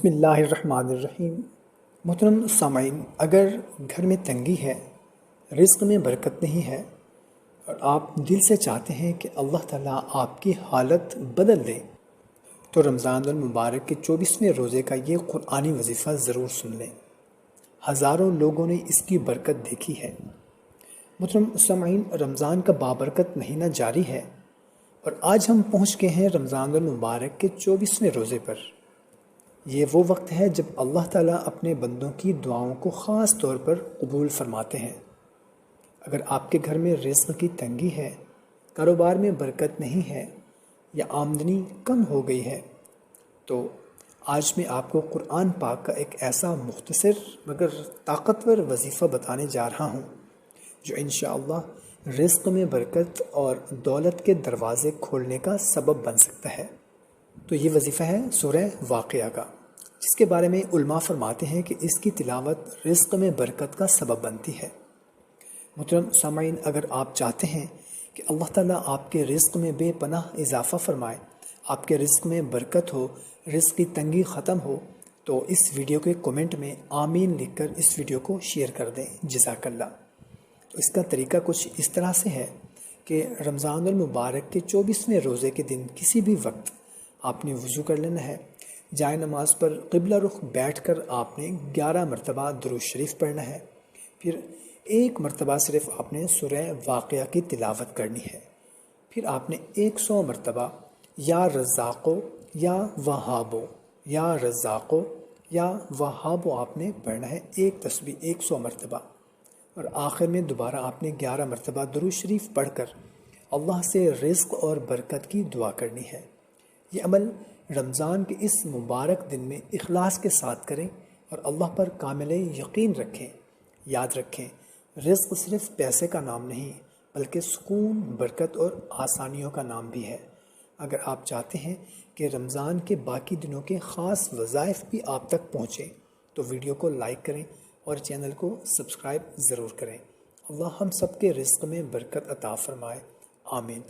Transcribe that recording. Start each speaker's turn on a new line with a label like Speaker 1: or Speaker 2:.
Speaker 1: بسم اللہ الرحمن الرحیم۔ محترم سامعین، اگر گھر میں تنگی ہے، رزق میں برکت نہیں ہے اور آپ دل سے چاہتے ہیں کہ اللہ تعالیٰ آپ کی حالت بدل دے، تو رمضان المبارک کے 24ویں روزے کا یہ قرآنی وظیفہ ضرور سن لیں۔ ہزاروں لوگوں نے اس کی برکت دیکھی ہے۔ محترم سامعین، رمضان کا بابرکت مہینہ جاری ہے اور آج ہم پہنچ گئے ہیں رمضان المبارک کے 24ویں روزے پر۔ یہ وہ وقت ہے جب اللہ تعالیٰ اپنے بندوں کی دعاؤں کو خاص طور پر قبول فرماتے ہیں۔ اگر آپ کے گھر میں رزق کی تنگی ہے، کاروبار میں برکت نہیں ہے یا آمدنی کم ہو گئی ہے، تو آج میں آپ کو قرآن پاک کا ایک ایسا مختصر مگر طاقتور وظیفہ بتانے جا رہا ہوں جو انشاءاللہ رزق میں برکت اور دولت کے دروازے کھولنے کا سبب بن سکتا ہے۔ تو یہ وظیفہ ہے سورہ واقعہ کا، جس کے بارے میں علماء فرماتے ہیں کہ اس کی تلاوت رزق میں برکت کا سبب بنتی ہے۔ محترم سامعین، اگر آپ چاہتے ہیں کہ اللہ تعالیٰ آپ کے رزق میں بے پناہ اضافہ فرمائے، آپ کے رزق میں برکت ہو، رزق کی تنگی ختم ہو، تو اس ویڈیو کے کومنٹ میں آمین لکھ کر اس ویڈیو کو شیئر کر دیں، جزاک اللہ۔ تو اس کا طریقہ کچھ اس طرح سے ہے کہ رمضان المبارک کے 24ویں روزے کے دن کسی بھی وقت آپ نے وضو کر لینا ہے، جائے نماز پر قبلہ رخ بیٹھ کر آپ نے 11 مرتبہ درود شریف پڑھنا ہے، پھر ایک مرتبہ صرف آپ نے سورہ واقعہ کی تلاوت کرنی ہے، پھر آپ نے 100 مرتبہ یا رزاقو یا وہابو یا رزاقو یا وہابو آپ نے پڑھنا ہے، ایک تسبیح 100 مرتبہ، اور آخر میں دوبارہ آپ نے 11 مرتبہ درود شریف پڑھ کر اللہ سے رزق اور برکت کی دعا کرنی ہے۔ یہ عمل رمضان کے اس مبارک دن میں اخلاص کے ساتھ کریں اور اللہ پر کامل یقین رکھیں۔ یاد رکھیں، رزق صرف پیسے کا نام نہیں بلکہ سکون، برکت اور آسانیوں کا نام بھی ہے۔ اگر آپ چاہتے ہیں کہ رمضان کے باقی دنوں کے خاص وظائف بھی آپ تک پہنچیں تو ویڈیو کو لائک کریں اور چینل کو سبسکرائب ضرور کریں۔ اللہ ہم سب کے رزق میں برکت عطا فرمائے، آمین۔